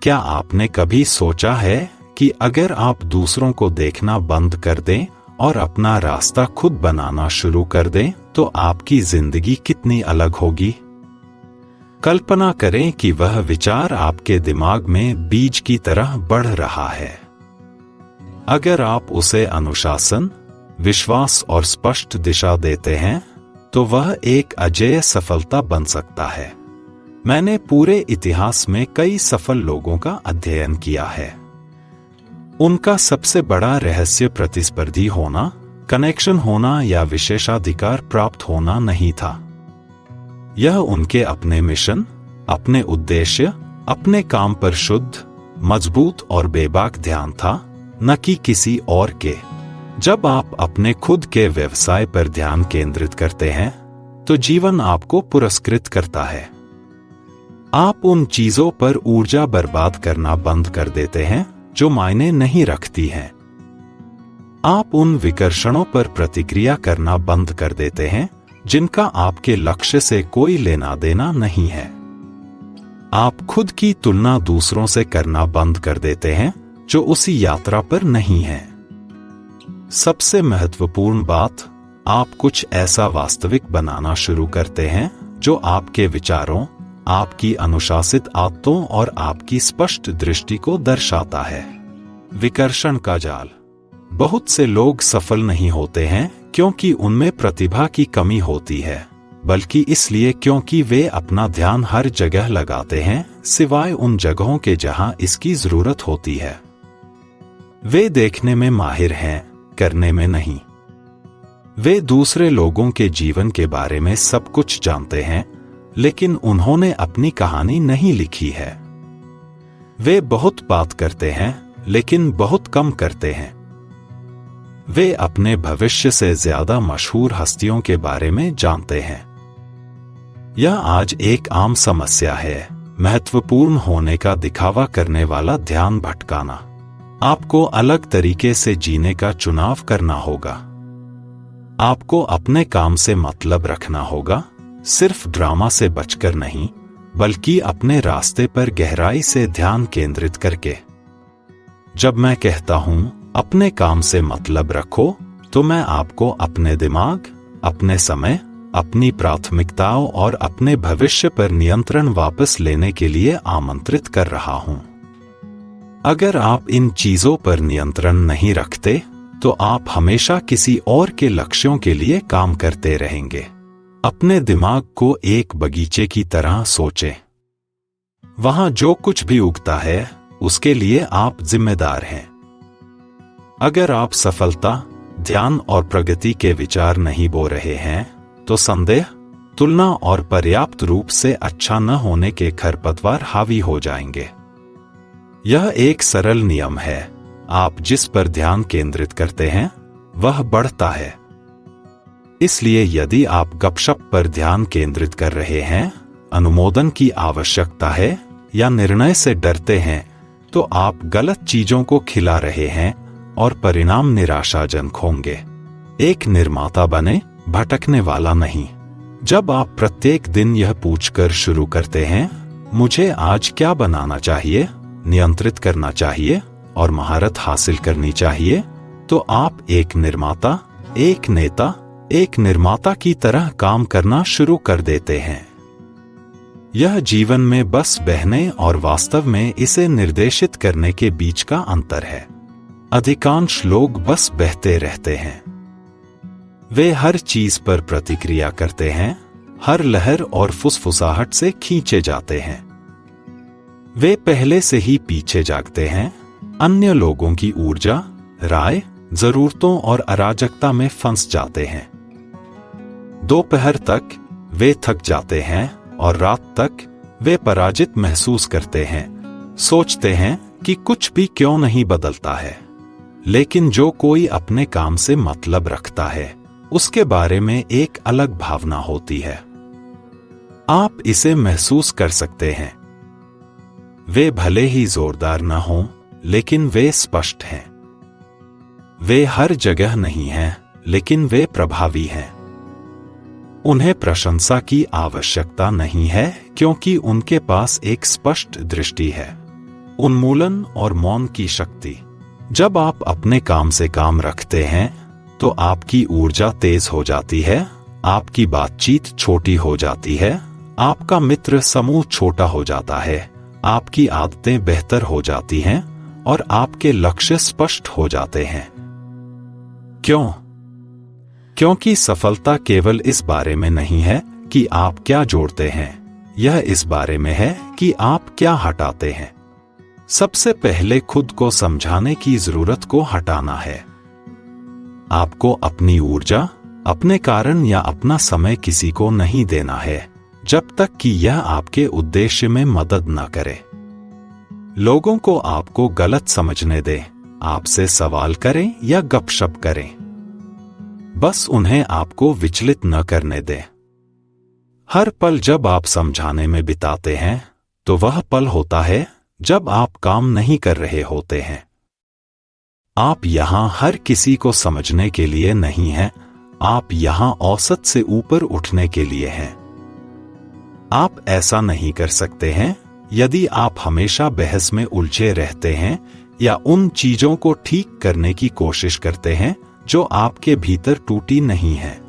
क्या आपने कभी सोचा है कि अगर आप दूसरों को देखना बंद कर दें और अपना रास्ता खुद बनाना शुरू कर दें तो आपकी जिंदगी कितनी अलग होगी? कल्पना करें कि वह विचार आपके दिमाग में बीज की तरह बढ़ रहा है। अगर आप उसे अनुशासन, विश्वास और स्पष्ट दिशा देते हैं तो वह एक अजेय सफलता बन सकता है। मैंने पूरे इतिहास में कई सफल लोगों का अध्ययन किया है। उनका सबसे बड़ा रहस्य प्रतिस्पर्धी होना, कनेक्शन होना या विशेषाधिकार प्राप्त होना नहीं था। यह उनके अपने मिशन, अपने उद्देश्य, अपने काम पर शुद्ध, मजबूत और बेबाक ध्यान था, न कि किसी और के। जब आप अपने खुद के व्यवसाय पर ध्यान केंद्रित करते हैं तो जीवन आपको पुरस्कृत करता है। आप उन चीजों पर ऊर्जा बर्बाद करना बंद कर देते हैं जो मायने नहीं रखती हैं। आप उन विकर्षणों पर प्रतिक्रिया करना बंद कर देते हैं जिनका आपके लक्ष्य से कोई लेना देना नहीं है। आप खुद की तुलना दूसरों से करना बंद कर देते हैं जो उसी यात्रा पर नहीं है। सबसे महत्वपूर्ण बात, आप कुछ ऐसा वास्तविक बनाना शुरू करते हैं जो आपके विचारों, आपकी अनुशासित आदतों और आपकी स्पष्ट दृष्टि को दर्शाता है। विकर्षण का जाल। बहुत से लोग सफल नहीं होते हैं क्योंकि उनमें प्रतिभा की कमी होती है, बल्कि इसलिए क्योंकि वे अपना ध्यान हर जगह लगाते हैं सिवाय उन जगहों के जहां इसकी जरूरत होती है। वे देखने में माहिर हैं, करने में नहीं। वे दूसरे लोगों के जीवन के बारे में सब कुछ जानते हैं, लेकिन उन्होंने अपनी कहानी नहीं लिखी है। वे बहुत बात करते हैं, लेकिन बहुत कम करते हैं। वे अपने भविष्य से ज्यादा मशहूर हस्तियों के बारे में जानते हैं। यह आज एक आम समस्या है, महत्वपूर्ण होने का दिखावा करने वाला ध्यान भटकाना। आपको अलग तरीके से जीने का चुनाव करना होगा। आपको अपने काम से मतलब रखना होगा, सिर्फ ड्रामा से बचकर नहीं, बल्कि अपने रास्ते पर गहराई से ध्यान केंद्रित करके। जब मैं कहता हूं अपने काम से मतलब रखो, तो मैं आपको अपने दिमाग, अपने समय, अपनी प्राथमिकताओं और अपने भविष्य पर नियंत्रण वापस लेने के लिए आमंत्रित कर रहा हूं। अगर आप इन चीजों पर नियंत्रण नहीं रखते तो आप हमेशा किसी और के लक्ष्यों के लिए काम करते रहेंगे। अपने दिमाग को एक बगीचे की तरह सोचें। वहां जो कुछ भी उगता है उसके लिए आप जिम्मेदार हैं। अगर आप सफलता, ध्यान और प्रगति के विचार नहीं बो रहे हैं तो संदेह, तुलना और पर्याप्त रूप से अच्छा न होने के खरपतवार हावी हो जाएंगे। यह एक सरल नियम है, आप जिस पर ध्यान केंद्रित करते हैं वह बढ़ता है। इसलिए यदि आप गपशप पर ध्यान केंद्रित कर रहे हैं, अनुमोदन की आवश्यकता है या निर्णय से डरते हैं, तो आप गलत चीजों को खिला रहे हैं और परिणाम निराशाजनक होंगे। एक निर्माता बने, भटकने वाला नहीं। जब आप प्रत्येक दिन यह पूछकर शुरू करते हैं, मुझे आज क्या बनाना चाहिए, नियंत्रित करना चाहिए और महारत हासिल करनी चाहिए, तो आप एक निर्माता, एक नेता, एक निर्माता की तरह काम करना शुरू कर देते हैं। यह जीवन में बस बहने और वास्तव में इसे निर्देशित करने के बीच का अंतर है। अधिकांश लोग बस बहते रहते हैं। वे हर चीज पर प्रतिक्रिया करते हैं, हर लहर और फुसफुसाहट से खींचे जाते हैं। वे पहले से ही पीछे जागते हैं, अन्य लोगों की ऊर्जा, राय, जरूरतों और अराजकता में फंस जाते हैं। दोपहर तक वे थक जाते हैं और रात तक वे पराजित महसूस करते हैं, सोचते हैं कि कुछ भी क्यों नहीं बदलता है। लेकिन जो कोई अपने काम से मतलब रखता है, उसके बारे में एक अलग भावना होती है। आप इसे महसूस कर सकते हैं। वे भले ही जोरदार न हों, लेकिन वे स्पष्ट हैं। वे हर जगह नहीं हैं, लेकिन वे प्रभावी हैं। उन्हें प्रशंसा की आवश्यकता नहीं है क्योंकि उनके पास एक स्पष्ट दृष्टि है। उन्मूलन और मौन की शक्ति। जब आप अपने काम से काम रखते हैं तो आपकी ऊर्जा तेज हो जाती है, आपकी बातचीत छोटी हो जाती है, आपका मित्र समूह छोटा हो जाता है, आपकी आदतें बेहतर हो जाती हैं और आपके लक्ष्य स्पष्ट हो जाते हैं। क्यों? क्योंकि सफलता केवल इस बारे में नहीं है कि आप क्या जोड़ते हैं, यह इस बारे में है कि आप क्या हटाते हैं। सबसे पहले खुद को समझाने की जरूरत को हटाना है। आपको अपनी ऊर्जा, अपने कारण या अपना समय किसी को नहीं देना है जब तक कि यह आपके उद्देश्य में मदद न करे। लोगों को आपको गलत समझने दें, आपसे सवाल करें या गपशप करें, बस उन्हें आपको विचलित न करने दें। हर पल जब आप समझाने में बिताते हैं तो वह पल होता है जब आप काम नहीं कर रहे होते हैं। आप यहां हर किसी को समझने के लिए नहीं हैं, आप यहां औसत से ऊपर उठने के लिए हैं। आप ऐसा नहीं कर सकते हैं यदि आप हमेशा बहस में उलझे रहते हैं या उन चीजों को ठीक करने की कोशिश करते हैं जो आपके भीतर टूटी नहीं है।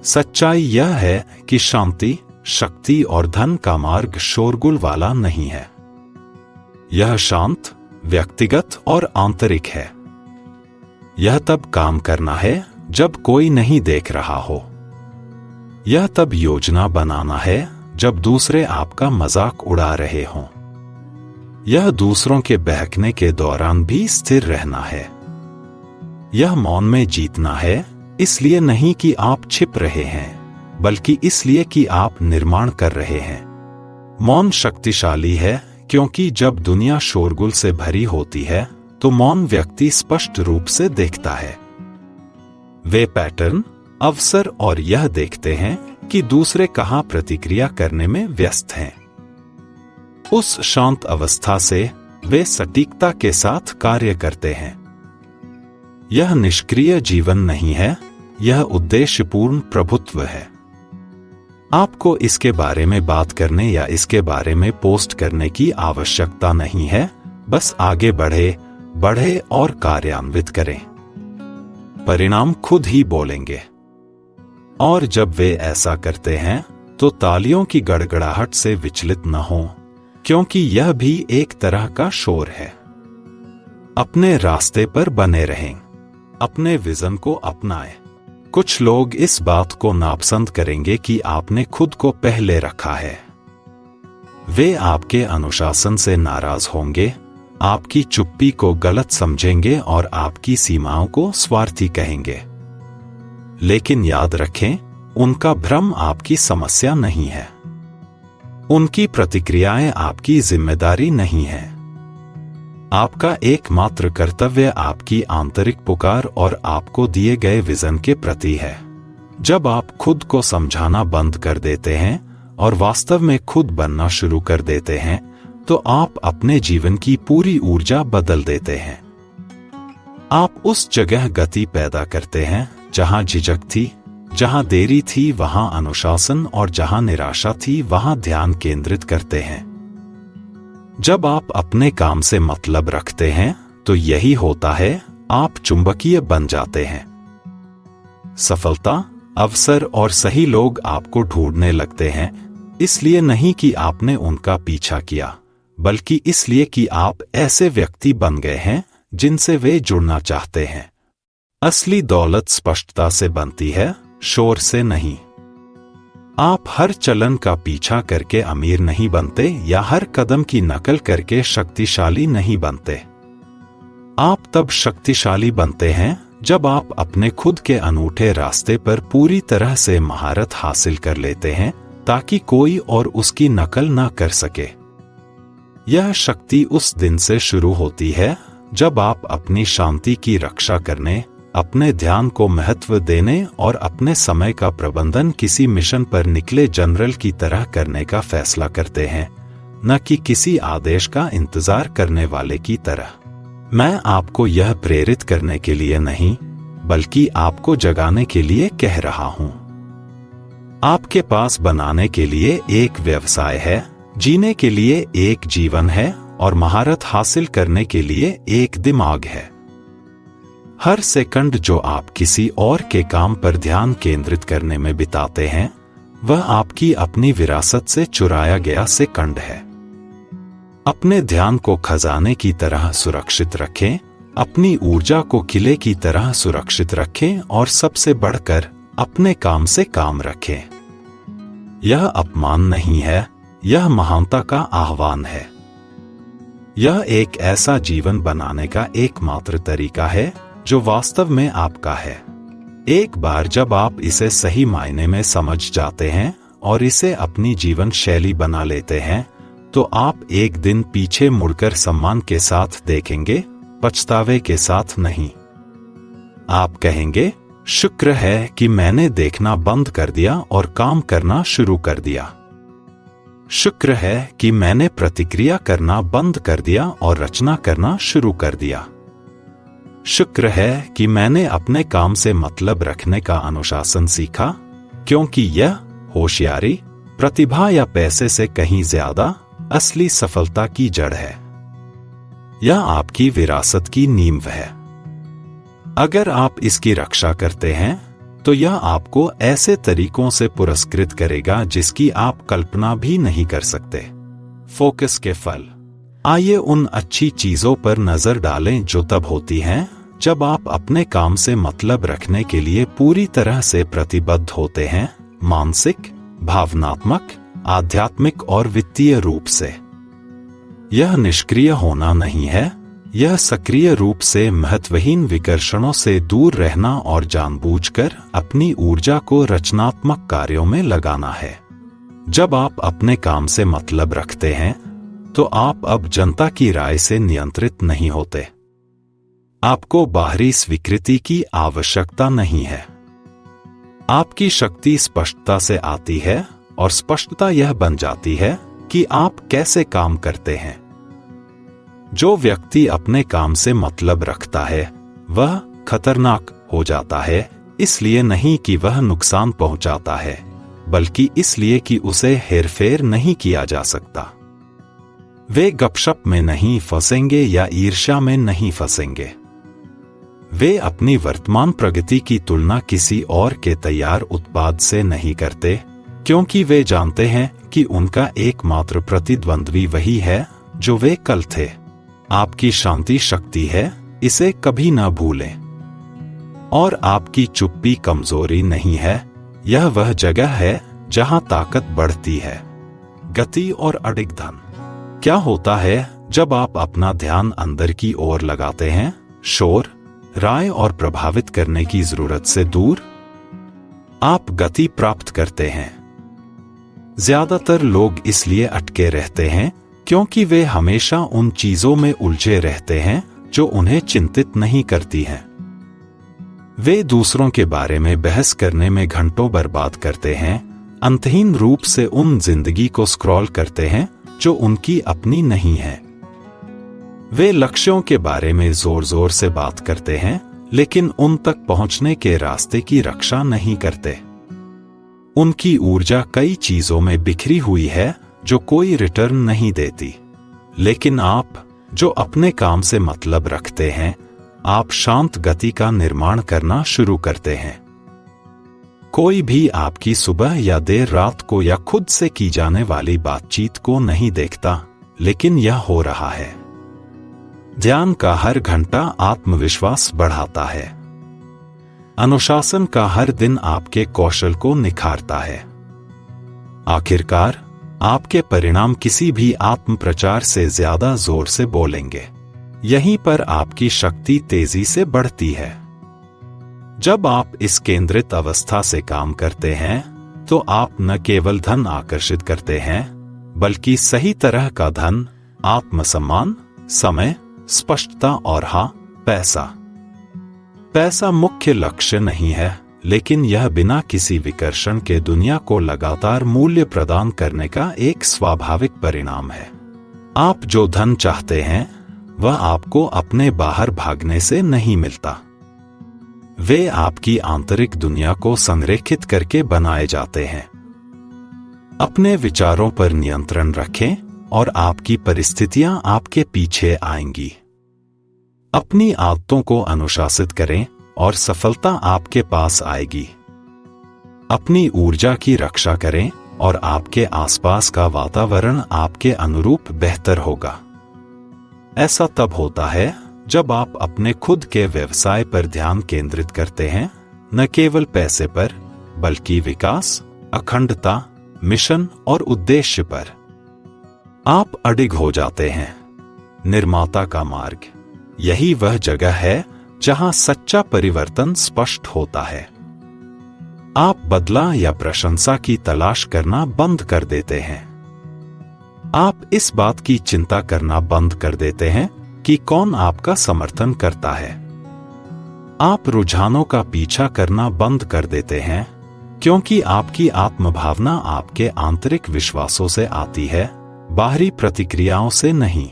सच्चाई यह है कि शांति, शक्ति और धन का मार्ग शोरगुल वाला नहीं है। यह शांत, व्यक्तिगत और आंतरिक है। यह तब काम करना है जब कोई नहीं देख रहा हो। यह तब योजना बनाना है जब दूसरे आपका मजाक उड़ा रहे हों। यह दूसरों के बहकने के दौरान भी स्थिर रहना है। यह मौन में जीतना है, इसलिए नहीं कि आप छिप रहे हैं, बल्कि इसलिए कि आप निर्माण कर रहे हैं। मौन शक्तिशाली है क्योंकि जब दुनिया शोरगुल से भरी होती है तो मौन व्यक्ति स्पष्ट रूप से देखता है। वे पैटर्न, अवसर और यह देखते हैं कि दूसरे कहां प्रतिक्रिया करने में व्यस्त हैं। उस शांत अवस्था से वे सटीकता के साथ कार्य करते हैं। यह निष्क्रिय जीवन नहीं है, यह उद्देश्यपूर्ण प्रभुत्व है। आपको इसके बारे में बात करने या इसके बारे में पोस्ट करने की आवश्यकता नहीं है, बस आगे बढ़े और कार्यान्वित करें। परिणाम खुद ही बोलेंगे। और जब वे ऐसा करते हैं तो तालियों की गड़गड़ाहट से विचलित न हों, क्योंकि यह भी एक तरह का शोर है। अपने रास्ते पर बने रहें, अपने विजन को अपनाएं। कुछ लोग इस बात को नापसंद करेंगे कि आपने खुद को पहले रखा है। वे आपके अनुशासन से नाराज होंगे, आपकी चुप्पी को गलत समझेंगे और आपकी सीमाओं को स्वार्थी कहेंगे। लेकिन याद रखें, उनका भ्रम आपकी समस्या नहीं है। उनकी प्रतिक्रियाएं आपकी जिम्मेदारी नहीं है। आपका एकमात्र कर्तव्य आपकी आंतरिक पुकार और आपको दिए गए विजन के प्रति है। जब आप खुद को समझाना बंद कर देते हैं और वास्तव में खुद बनना शुरू कर देते हैं तो आप अपने जीवन की पूरी ऊर्जा बदल देते हैं। आप उस जगह गति पैदा करते हैं जहां झिझक थी, जहां देरी थी वहां अनुशासन, और जहां निराशा थी वहां ध्यान केंद्रित करते हैं। जब आप अपने काम से मतलब रखते हैं तो यही होता है, आप चुंबकीय बन जाते हैं। सफलता, अवसर और सही लोग आपको ढूंढने लगते हैं, इसलिए नहीं कि आपने उनका पीछा किया, बल्कि इसलिए कि आप ऐसे व्यक्ति बन गए हैं जिनसे वे जुड़ना चाहते हैं। असली दौलत स्पष्टता से बनती है, शोर से नहीं। आप हर चलन का पीछा करके अमीर नहीं बनते या हर कदम की नकल करके शक्तिशाली नहीं बनते। आप तब शक्तिशाली बनते हैं जब आप अपने खुद के अनूठे रास्ते पर पूरी तरह से महारत हासिल कर लेते हैं ताकि कोई और उसकी नकल ना कर सके। यह शक्ति उस दिन से शुरू होती है जब आप अपनी शांति की रक्षा करने, अपने ध्यान को महत्व देने और अपने समय का प्रबंधन किसी मिशन पर निकले जनरल की तरह करने का फैसला करते हैं, न कि किसी आदेश का इंतजार करने वाले की तरह। मैं आपको यह प्रेरित करने के लिए नहीं, बल्कि आपको जगाने के लिए कह रहा हूं। आपके पास बनाने के लिए एक व्यवसाय है, जीने के लिए एक जीवन है और महारत हासिल करने के लिए एक दिमाग है। हर सेकंड जो आप किसी और के काम पर ध्यान केंद्रित करने में बिताते हैं, वह आपकी अपनी विरासत से चुराया गया सेकंड है। अपने ध्यान को खजाने की तरह सुरक्षित रखें, अपनी ऊर्जा को किले की तरह सुरक्षित रखें और सबसे बढ़कर अपने काम से काम रखें। यह अपमान नहीं है, यह महानता का आह्वान है। यह एक ऐसा जीवन बनाने का एकमात्र तरीका है जो वास्तव में आपका है। एक बार जब आप इसे सही मायने में समझ जाते हैं और इसे अपनी जीवन शैली बना लेते हैं, तो आप एक दिन पीछे मुड़कर सम्मान के साथ देखेंगे, पछतावे के साथ नहीं। आप कहेंगे, शुक्र है कि मैंने देखना बंद कर दिया और काम करना शुरू कर दिया। शुक्र है कि मैंने प्रतिक्रिया करना बंद कर दिया और रचना करना शुरू कर दिया। शुक्र है कि मैंने अपने काम से मतलब रखने का अनुशासन सीखा, क्योंकि यह होशियारी, प्रतिभा या पैसे से कहीं ज्यादा असली सफलता की जड़ है। यह आपकी विरासत की नींव है। अगर आप इसकी रक्षा करते हैं, तो यह आपको ऐसे तरीकों से पुरस्कृत करेगा जिसकी आप कल्पना भी नहीं कर सकते। फोकस के फल। आइए उन अच्छी चीजों पर नजर डालें जो तब होती हैं जब आप अपने काम से मतलब रखने के लिए पूरी तरह से प्रतिबद्ध होते हैं, मानसिक, भावनात्मक, आध्यात्मिक और वित्तीय रूप से। यह निष्क्रिय होना नहीं है, यह सक्रिय रूप से महत्वहीन विकर्षणों से दूर रहना और जानबूझकर अपनी ऊर्जा को रचनात्मक कार्यों में लगाना है। जब आप अपने काम से मतलब रखते हैं, तो आप अब जनता की राय से नियंत्रित नहीं होते। आपको बाहरी स्वीकृति की आवश्यकता नहीं है। आपकी शक्ति स्पष्टता से आती है और स्पष्टता यह बन जाती है कि आप कैसे काम करते हैं। जो व्यक्ति अपने काम से मतलब रखता है, वह खतरनाक हो जाता है, इसलिए नहीं कि वह नुकसान पहुंचाता है, बल्कि इसलिए कि उसे हेरफेर नहीं किया जा सकता। वे गपशप में नहीं फंसेंगे या ईर्ष्या में नहीं फंसेंगे। वे अपनी वर्तमान प्रगति की तुलना किसी और के तैयार उत्पाद से नहीं करते, क्योंकि वे जानते हैं कि उनका एकमात्र प्रतिद्वंद्वी वही है जो वे कल थे। आपकी शांति शक्ति है, इसे कभी ना भूलें। और आपकी चुप्पी कमजोरी नहीं है, यह वह जगह है जहां ताकत बढ़ती है। गति और अडिग धन। क्या होता है जब आप अपना ध्यान अंदर की ओर लगाते हैं, शोर, राय और प्रभावित करने की जरूरत से दूर? आप गति प्राप्त करते हैं। ज्यादातर लोग इसलिए अटके रहते हैं क्योंकि वे हमेशा उन चीजों में उलझे रहते हैं जो उन्हें चिंतित नहीं करती हैं। वे दूसरों के बारे में बहस करने में घंटों बर्बाद करते हैं, अंतहीन रूप से उन जिंदगी को स्क्रॉल करते हैं जो उनकी अपनी नहीं है। वे लक्ष्यों के बारे में जोर जोर से बात करते हैं, लेकिन उन तक पहुंचने के रास्ते की रक्षा नहीं करते। उनकी ऊर्जा कई चीजों में बिखरी हुई है जो कोई रिटर्न नहीं देती। लेकिन आप, जो अपने काम से मतलब रखते हैं, आप शांत गति का निर्माण करना शुरू करते हैं। कोई भी आपकी सुबह या देर रात को या खुद से की जाने वाली बातचीत को नहीं देखता, लेकिन यह हो रहा है। ध्यान का हर घंटा आत्मविश्वास बढ़ाता है। अनुशासन का हर दिन आपके कौशल को निखारता है। आखिरकार, आपके परिणाम किसी भी आत्म प्रचार से ज्यादा जोर से बोलेंगे। यहीं पर आपकी शक्ति तेजी से बढ़ती है। जब आप इस केंद्रित अवस्था से काम करते हैं, तो आप न केवल धन आकर्षित करते हैं, बल्कि सही तरह का धन, आत्मसम्मान, समय, स्पष्टता और पैसा। पैसा मुख्य लक्ष्य नहीं है, लेकिन यह बिना किसी विकर्षण के दुनिया को लगातार मूल्य प्रदान करने का एक स्वाभाविक परिणाम है। आप जो धन चाहते हैं, वह आपको अपने बाहर भागने से नहीं मिलता। वे आपकी आंतरिक दुनिया को संरेखित करके बनाए जाते हैं। अपने विचारों पर नियंत्रण रखें और आपकी परिस्थितियां आपके पीछे आएंगी। अपनी आदतों को अनुशासित करें और सफलता आपके पास आएगी। अपनी ऊर्जा की रक्षा करें और आपके आसपास का वातावरण आपके अनुरूप बेहतर होगा। ऐसा तब होता है जब आप अपने खुद के व्यवसाय पर ध्यान केंद्रित करते हैं, न केवल पैसे पर, बल्कि विकास, अखंडता, मिशन और उद्देश्य पर। आप अडिग हो जाते हैं। निर्माता का मार्ग, यही वह जगह है जहां सच्चा परिवर्तन स्पष्ट होता है। आप बदला या प्रशंसा की तलाश करना बंद कर देते हैं। आप इस बात की चिंता करना बंद कर देते हैं कि कौन आपका समर्थन करता है। आप रुझानों का पीछा करना बंद कर देते हैं, क्योंकि आपकी आत्मभावना आपके आंतरिक विश्वासों से आती है, बाहरी प्रतिक्रियाओं से नहीं।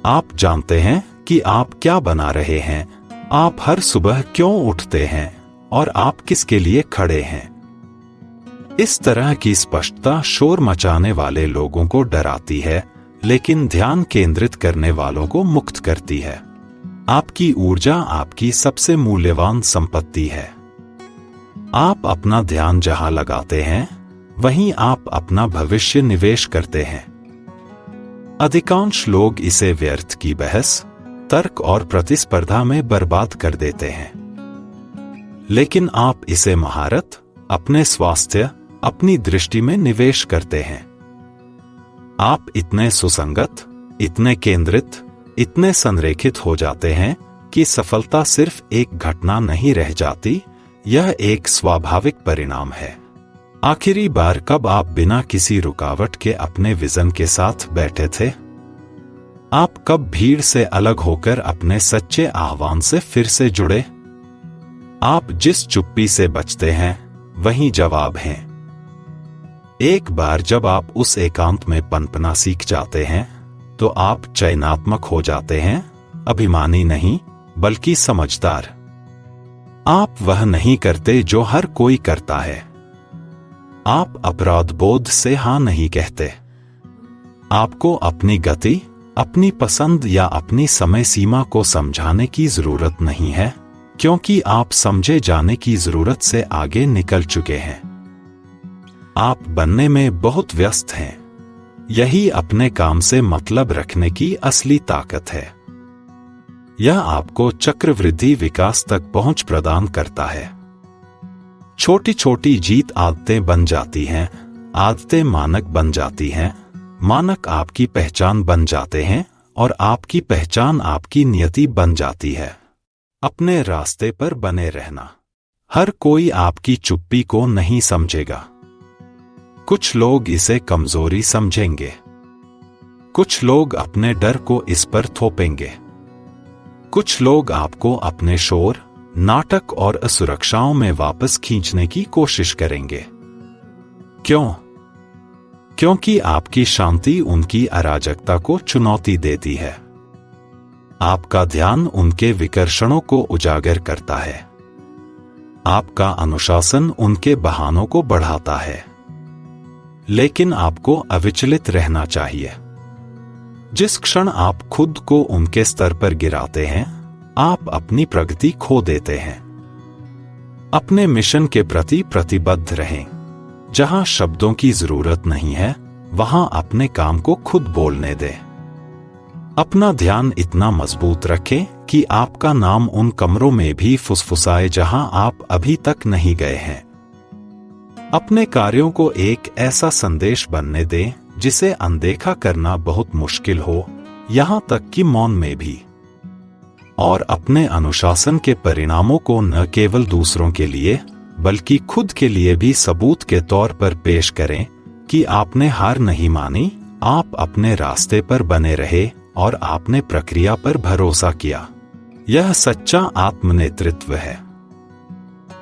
आप जानते हैं कि आप क्या बना रहे हैं, आप हर सुबह क्यों उठते हैं और आप किसके लिए खड़े हैं। इस तरह की स्पष्टता शोर मचाने वाले लोगों को डराती है, लेकिन ध्यान केंद्रित करने वालों को मुक्त करती है। आपकी ऊर्जा आपकी सबसे मूल्यवान संपत्ति है। आप अपना ध्यान जहां लगाते हैं, वहीं आप अपना भविष्य निवेश करते हैं। अधिकांश लोग इसे व्यर्थ की बहस, तर्क और प्रतिस्पर्धा में बर्बाद कर देते हैं। लेकिन आप इसे महारत, अपने स्वास्थ्य, अपनी दृष्टि में निवेश करते हैं। आप इतने सुसंगत, इतने केंद्रित, इतने संरेखित हो जाते हैं कि सफलता सिर्फ एक घटना नहीं रह जाती, यह एक स्वाभाविक परिणाम है। आखिरी बार कब आप बिना किसी रुकावट के अपने विजन के साथ बैठे थे? आप कब भीड़ से अलग होकर अपने सच्चे आह्वान से फिर से जुड़े? आप जिस चुप्पी से बचते हैं, वही जवाब हैं। एक बार जब आप उस एकांत में पनपना सीख जाते हैं, तो आप चयनात्मक हो जाते हैं, अभिमानी नहीं, बल्कि समझदार। आप वह नहीं करते जो हर कोई करता है। आप अपराध बोध से हां नहीं कहते। आपको अपनी गति, अपनी पसंद या अपनी समय सीमा को समझाने की जरूरत नहीं है, क्योंकि आप समझे जाने की जरूरत से आगे निकल चुके हैं। आप बनने में बहुत व्यस्त हैं। यही अपने काम से मतलब रखने की असली ताकत है। यह आपको चक्रवृद्धि विकास तक पहुंच प्रदान करता है। छोटी छोटी जीत आदतें बन जाती हैं, आदतें मानक बन जाती हैं, मानक आपकी पहचान बन जाते हैं और आपकी पहचान आपकी नियति बन जाती है। अपने रास्ते पर बने रहना। हर कोई आपकी चुप्पी को नहीं समझेगा। कुछ लोग इसे कमजोरी समझेंगे। कुछ लोग अपने डर को इस पर थोपेंगे। कुछ लोग आपको अपने शोर, नाटक और असुरक्षाओं में वापस खींचने की कोशिश करेंगे। क्यों? क्योंकि आपकी शांति उनकी अराजकता को चुनौती देती है। आपका ध्यान उनके विकर्षणों को उजागर करता है। आपका अनुशासन उनके बहानों को बढ़ाता है। लेकिन आपको अविचलित रहना चाहिए। जिस क्षण आप खुद को उनके स्तर पर गिराते हैं, आप अपनी प्रगति खो देते हैं। अपने मिशन के प्रति प्रतिबद्ध रहें। जहां शब्दों की जरूरत नहीं है, वहां अपने काम को खुद बोलने दें। अपना ध्यान इतना मजबूत रखें कि आपका नाम उन कमरों में भी फुसफुसाए जहां आप अभी तक नहीं गए हैं। अपने कार्यों को एक ऐसा संदेश बनने दें जिसे अनदेखा करना बहुत मुश्किल हो, यहां तक कि मौन में भी। और अपने अनुशासन के परिणामों को न केवल दूसरों के लिए, बल्कि खुद के लिए भी सबूत के तौर पर पेश करें कि आपने हार नहीं मानी, आप अपने रास्ते पर बने रहे और आपने प्रक्रिया पर भरोसा किया। यह सच्चा आत्मनेतृत्व है।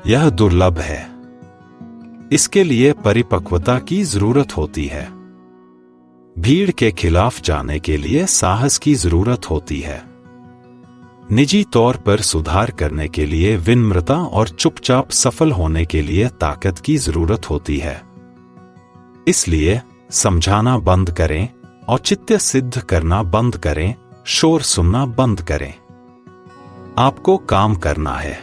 यह दुर्लभ है। इसके लिए परिपक्वता की जरूरत होती है। भीड़ के खिलाफ जाने के लिए साहस की जरूरत होती है। निजी तौर पर सुधार करने के लिए विनम्रता और चुपचाप सफल होने के लिए ताकत की जरूरत होती है। इसलिए समझाना बंद करें, औचित्य सिद्ध करना बंद करें, शोर सुनना बंद करें। आपको काम करना है।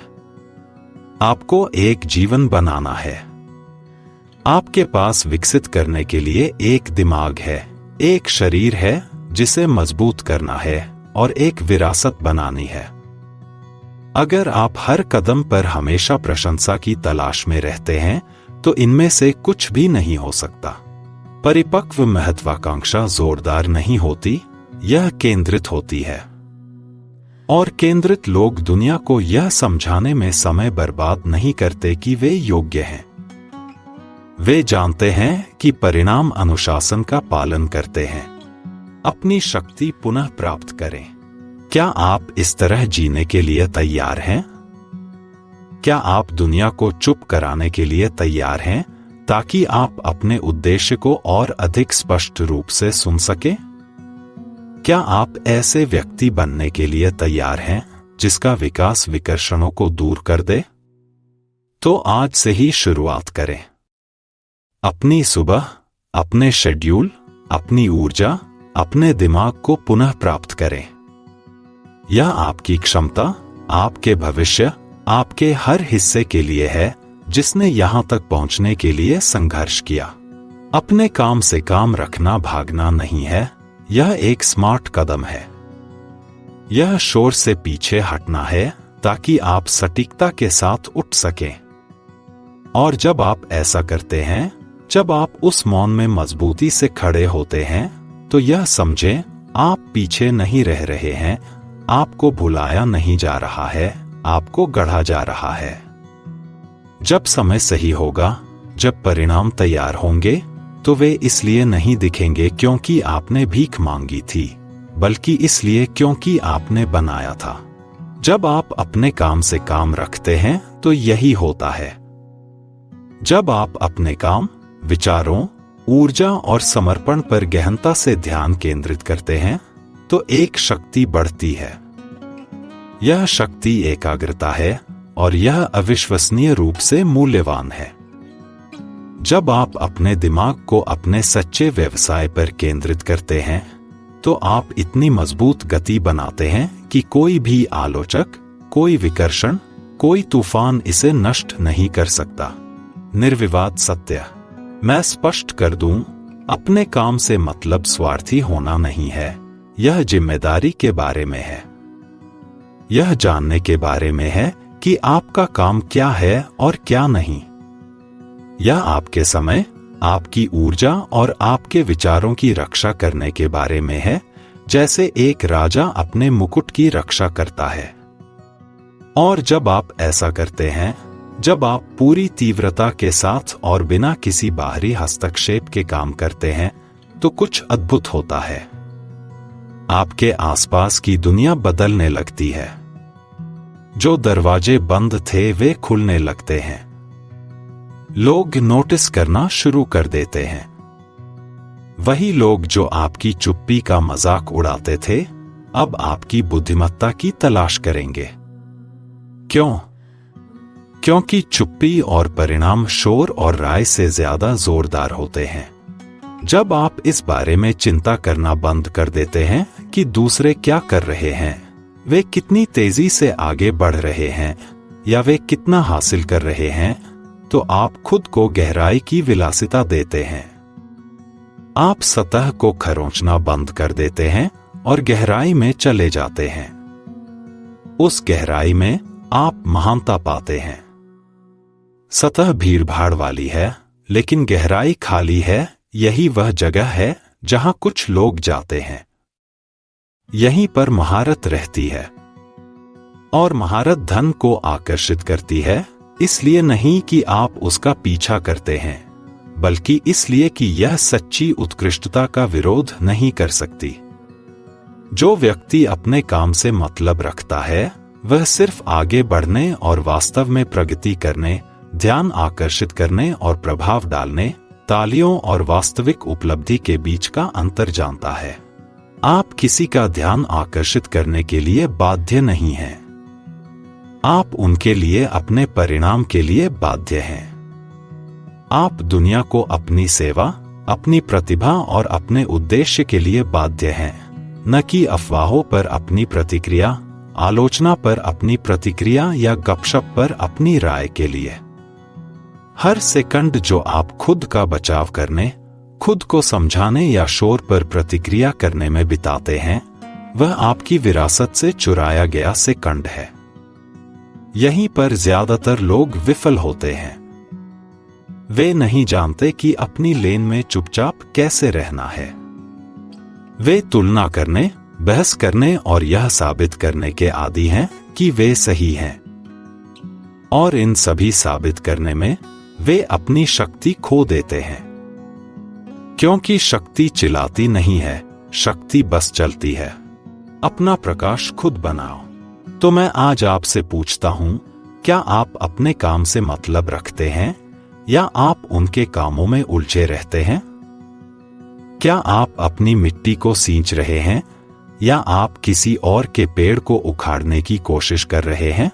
आपको एक जीवन बनाना है। आपके पास विकसित करने के लिए एक दिमाग है, एक शरीर है जिसे मजबूत करना है और एक विरासत बनानी है। अगर आप हर कदम पर हमेशा प्रशंसा की तलाश में रहते हैं तो इनमें से कुछ भी नहीं हो सकता। परिपक्व महत्वाकांक्षा जोरदार नहीं होती, यह केंद्रित होती है। और केंद्रित लोग दुनिया को यह समझाने में समय बर्बाद नहीं करते कि वे योग्य हैं। वे जानते हैं कि परिणाम अनुशासन का पालन करते हैं। अपनी शक्ति पुनः प्राप्त करें। क्या आप इस तरह जीने के लिए तैयार हैं? क्या आप दुनिया को चुप कराने के लिए तैयार हैं ताकि आप अपने उद्देश्य को और अधिक स्पष्ट रूप से सुन सकें? क्या आप ऐसे व्यक्ति बनने के लिए तैयार हैं जिसका विकास विकर्षणों को दूर कर दे? तो आज से ही शुरुआत करें। अपनी सुबह, अपने शेड्यूल, अपनी ऊर्जा, अपने दिमाग को पुनः प्राप्त करें। यह आपकी क्षमता, आपके भविष्य, आपके हर हिस्से के लिए है जिसने यहां तक पहुंचने के लिए संघर्ष किया। अपने काम से काम रखना भागना नहीं है, यह एक स्मार्ट कदम है। यह शोर से पीछे हटना है ताकि आप सटीकता के साथ उठ सकें। और जब आप ऐसा करते हैं, जब आप उस मौन में मजबूती से खड़े होते हैं, तो यह समझें, आप पीछे नहीं रह रहे हैं, आपको भुलाया नहीं जा रहा है, आपको गढ़ा जा रहा है। जब समय सही होगा, जब परिणाम तैयार होंगे, तो वे इसलिए नहीं दिखेंगे क्योंकि आपने भीख मांगी थी, बल्कि इसलिए क्योंकि आपने बनाया था। जब आप अपने काम से काम रखते हैं तो यही होता है। जब आप अपने काम, विचारों, ऊर्जा और समर्पण पर गहनता से ध्यान केंद्रित करते हैं तो एक शक्ति बढ़ती है। यह शक्ति एकाग्रता है और यह अविश्वसनीय रूप से मूल्यवान है। जब आप अपने दिमाग को अपने सच्चे व्यवसाय पर केंद्रित करते हैं तो आप इतनी मजबूत गति बनाते हैं कि कोई भी आलोचक, कोई विकर्षण, कोई तूफान इसे नष्ट नहीं कर सकता। निर्विवाद सत्य। मैं स्पष्ट कर दूं, अपने काम से मतलब स्वार्थी होना नहीं है, यह जिम्मेदारी के बारे में है। यह जानने के बारे में है कि आपका काम क्या है और क्या नहीं। यह आपके समय, आपकी ऊर्जा और आपके विचारों की रक्षा करने के बारे में है, जैसे एक राजा अपने मुकुट की रक्षा करता है। और जब आप ऐसा करते हैं, जब आप पूरी तीव्रता के साथ और बिना किसी बाहरी हस्तक्षेप के काम करते हैं, तो कुछ अद्भुत होता है। आपके आसपास की दुनिया बदलने लगती है। जो दरवाजे बंद थे वे खुलने लगते हैं। लोग नोटिस करना शुरू कर देते हैं। वही लोग जो आपकी चुप्पी का मजाक उड़ाते थे, अब आपकी बुद्धिमत्ता की तलाश करेंगे। क्यों? क्योंकि चुप्पी और परिणाम शोर और राय से ज्यादा जोरदार होते हैं। जब आप इस बारे में चिंता करना बंद कर देते हैं कि दूसरे क्या कर रहे हैं, वे कितनी तेजी से आगे बढ़ रहे हैं या वे कितना हासिल कर रहे हैं, तो आप खुद को गहराई की विलासिता देते हैं। आप सतह को खरोंचना बंद कर देते हैं और गहराई में चले जाते हैं। उस गहराई में आप महानता पाते हैं। सतह भीड़-भाड़ वाली है, लेकिन गहराई खाली है। यही वह जगह है जहां कुछ लोग जाते हैं। यहीं पर महारत रहती है। और महारत धन को आकर्षित करती है, इसलिए नहीं कि आप उसका पीछा करते हैं, बल्कि इसलिए कि यह सच्ची उत्कृष्टता का विरोध नहीं कर सकती। जो व्यक्ति अपने काम से मतलब रखता है, वह सिर्फ आगे बढ़ने और वास्तव में प्रगति करने, ध्यान आकर्षित करने और प्रभाव डालने, तालियों और वास्तविक उपलब्धि के बीच का अंतर जानता है। आप किसी का ध्यान आकर्षित करने के लिए बाध्य नहीं हैं। आप उनके लिए अपने परिणाम के लिए बाध्य हैं। आप दुनिया को अपनी सेवा, अपनी प्रतिभा और अपने उद्देश्य के लिए बाध्य हैं, न कि अफवाहों पर अपनी प्रतिक्रिया, आलोचना पर अपनी प्रतिक्रिया या गपशप पर अपनी राय के लिए। हर सेकंड जो आप खुद का बचाव करने, खुद को समझाने या शोर पर प्रतिक्रिया करने में बिताते हैं, वह आपकी विरासत से चुराया गया सेकंड है। यहीं पर ज्यादातर लोग विफल होते हैं। वे नहीं जानते कि अपनी लेन में चुपचाप कैसे रहना है। वे तुलना करने, बहस करने और यह साबित करने के आदी हैं कि वे सही हैं। और इन सभी साबित करने में वे अपनी शक्ति खो देते हैं। क्योंकि शक्ति चिल्लाती नहीं है, शक्ति बस चलती है। अपना प्रकाश खुद बनाओ। तो मैं आज आपसे पूछता हूं, क्या आप अपने काम से मतलब रखते हैं या आप उनके कामों में उलझे रहते हैं? क्या आप अपनी मिट्टी को सींच रहे हैं या आप किसी और के पेड़ को उखाड़ने की कोशिश कर रहे हैं?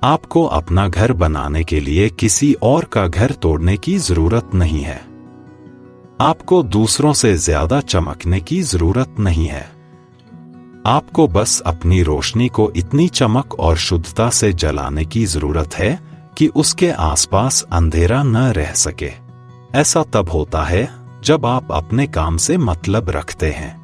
आपको अपना घर बनाने के लिए किसी और का घर तोड़ने की जरूरत नहीं है। आपको दूसरों से ज्यादा चमकने की जरूरत नहीं है। आपको बस अपनी रोशनी को इतनी चमक और शुद्धता से जलाने की जरूरत है कि उसके आसपास अंधेरा न रह सके। ऐसा तब होता है जब आप अपने काम से मतलब रखते हैं।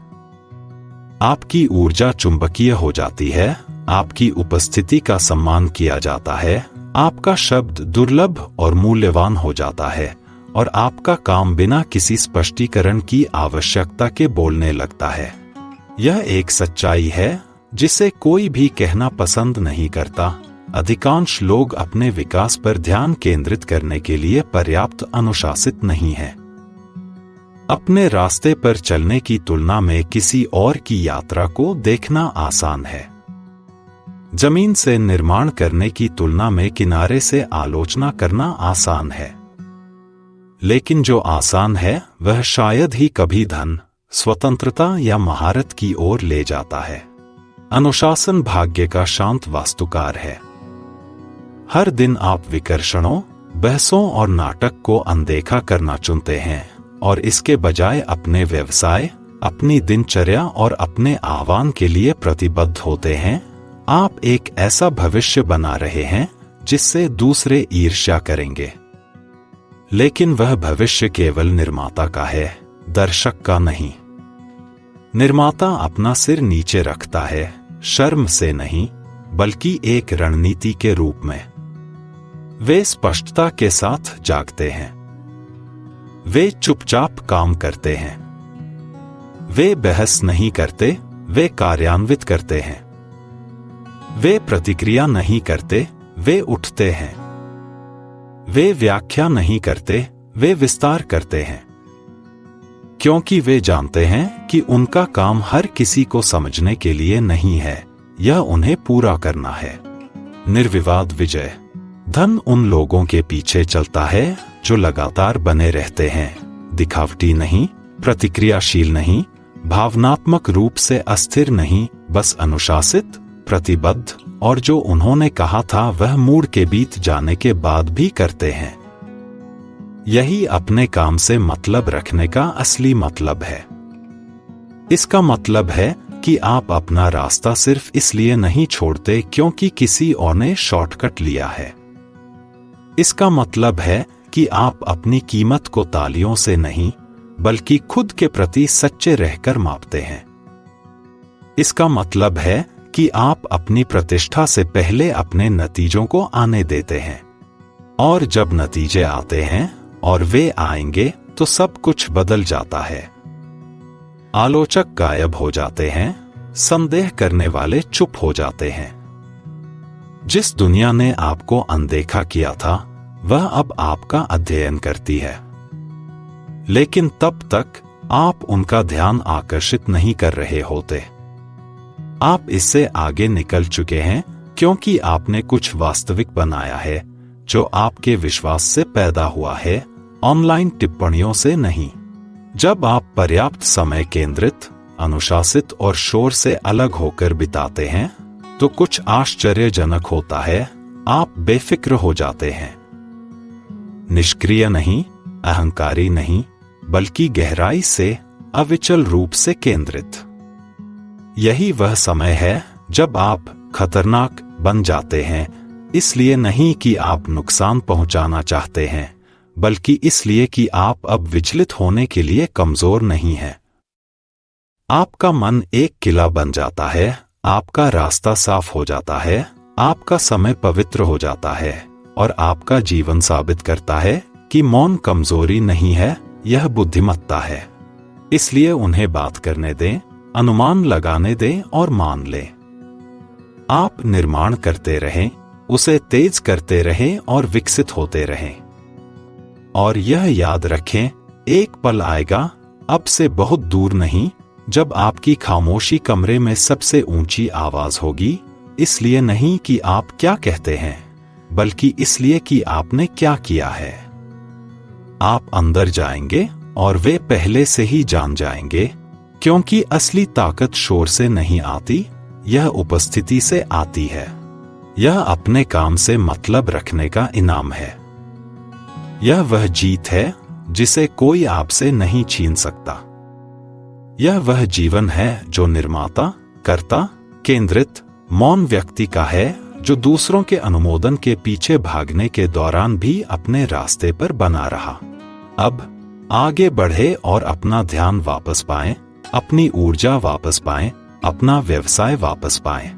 आपकी ऊर्जा चुंबकीय हो जाती है, आपकी उपस्थिति का सम्मान किया जाता है, आपका शब्द दुर्लभ और मूल्यवान हो जाता है और आपका काम बिना किसी स्पष्टीकरण की आवश्यकता के बोलने लगता है। यह एक सच्चाई है जिसे कोई भी कहना पसंद नहीं करता। अधिकांश लोग अपने विकास पर ध्यान केंद्रित करने के लिए पर्याप्त अनुशासित नहीं हैं। अपने रास्ते पर चलने की तुलना में किसी और की यात्रा को देखना आसान है। जमीन से निर्माण करने की तुलना में किनारे से आलोचना करना आसान है। लेकिन जो आसान है वह शायद ही कभी धन, स्वतंत्रता या महारत की ओर ले जाता है। अनुशासन भाग्य का शांत वास्तुकार है। हर दिन आप विकर्षणों, बहसों और नाटक को अनदेखा करना चुनते हैं और इसके बजाय अपने व्यवसाय, अपनी दिनचर्या और अपने आह्वान के लिए प्रतिबद्ध होते हैं। आप एक ऐसा भविष्य बना रहे हैं जिससे दूसरे ईर्ष्या करेंगे। लेकिन वह भविष्य केवल निर्माता का है, दर्शक का नहीं। निर्माता अपना सिर नीचे रखता है, शर्म से नहीं बल्कि एक रणनीति के रूप में। वे स्पष्टता के साथ जागते हैं। वे चुपचाप काम करते हैं। वे बहस नहीं करते, वे कार्यान्वित करते हैं। वे प्रतिक्रिया नहीं करते, वे उठते हैं। वे व्याख्या नहीं करते, वे विस्तार करते हैं। क्योंकि वे जानते हैं कि उनका काम हर किसी को समझने के लिए नहीं है, यह उन्हें पूरा करना है। निर्विवाद विजय। धन उन लोगों के पीछे चलता है जो लगातार बने रहते हैं, दिखावटी नहीं, प्रतिक्रियाशील नहीं, भावनात्मक रूप से अस्थिर नहीं, बस अनुशासित, प्रतिबद्ध और जो उन्होंने कहा था वह मूड के बीत जाने के बाद भी करते हैं। यही अपने काम से मतलब रखने का असली मतलब है। इसका मतलब है कि आप अपना रास्ता सिर्फ इसलिए नहीं छोड़ते क्योंकि किसी और ने शॉर्टकट लिया है। इसका मतलब है कि आप अपनी कीमत को तालियों से नहीं बल्कि खुद के प्रति सच्चे रहकर मापते हैं। इसका मतलब है कि आप अपनी प्रतिष्ठा से पहले अपने नतीजों को आने देते हैं। और जब नतीजे आते हैं, और वे आएंगे, तो सब कुछ बदल जाता है। आलोचक गायब हो जाते हैं, संदेह करने वाले चुप हो जाते हैं। जिस दुनिया ने आपको अनदेखा किया था, वह अब आपका अध्ययन करती है। लेकिन तब तक आप उनका ध्यान आकर्षित नहीं कर रहे होते। आप इससे आगे निकल चुके हैं क्योंकि आपने कुछ वास्तविक बनाया है जो आपके विश्वास से पैदा हुआ है, ऑनलाइन टिप्पणियों से नहीं। जब आप पर्याप्त समय केंद्रित, अनुशासित और शोर से अलग होकर बिताते हैं, तो कुछ आश्चर्यजनक होता है। आप बेफिक्र हो जाते हैं। निष्क्रिय नहीं, अहंकारी नहीं, बल्कि गहराई से, अविचल रूप से केंद्रित। यही वह समय है जब आप खतरनाक बन जाते हैं, इसलिए नहीं कि आप नुकसान पहुंचाना चाहते हैं, बल्कि इसलिए कि आप अब विचलित होने के लिए कमजोर नहीं हैं। आपका मन एक किला बन जाता है, आपका रास्ता साफ हो जाता है, आपका समय पवित्र हो जाता है, और आपका जीवन साबित करता है कि मौन कमजोरी नहीं है, यह बुद्धिमत्ता है। इसलिए उन्हें बात करने दें, अनुमान लगाने दें और मान लें। आप निर्माण करते रहें, उसे तेज करते रहें और विकसित होते रहें। और यह याद रखें, एक पल आएगा, अब से बहुत दूर नहीं, जब आपकी खामोशी कमरे में सबसे ऊंची आवाज होगी, इसलिए नहीं कि आप क्या कहते हैं, बल्कि इसलिए कि आपने क्या किया है। आप अंदर जाएंगे और वे पहले से ही जान जाएंगे, क्योंकि असली ताकत शोर से नहीं आती, यह उपस्थिति से आती है। यह अपने काम से मतलब रखने का इनाम है। यह वह जीत है जिसे कोई आपसे नहीं छीन सकता। यह वह जीवन है जो निर्माता, कर्ता, केंद्रित, मौन व्यक्ति का है, जो दूसरों के अनुमोदन के पीछे भागने के दौरान भी अपने रास्ते पर बना रहा। अब आगे बढ़े और अपना ध्यान वापस पाएं, अपनी ऊर्जा वापस पाएं, अपना व्यवसाय वापस पाएं।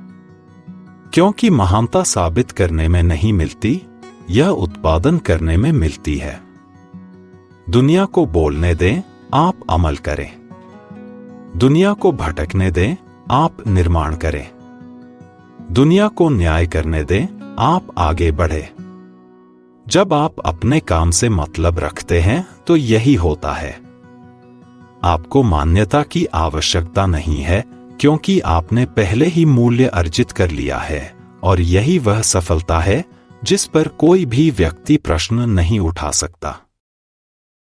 क्योंकि महानता साबित करने में नहीं मिलती, यह उत्पादन करने में मिलती है। दुनिया को बोलने दें, आप अमल करें। दुनिया को भटकने दें, आप निर्माण करें। दुनिया को न्याय करने दें, आप आगे बढ़े। जब आप अपने काम से मतलब रखते हैं तो यही होता है। आपको मान्यता की आवश्यकता नहीं है, क्योंकि आपने पहले ही मूल्य अर्जित कर लिया है, और यही वह सफलता है जिस पर कोई भी व्यक्ति प्रश्न नहीं उठा सकता।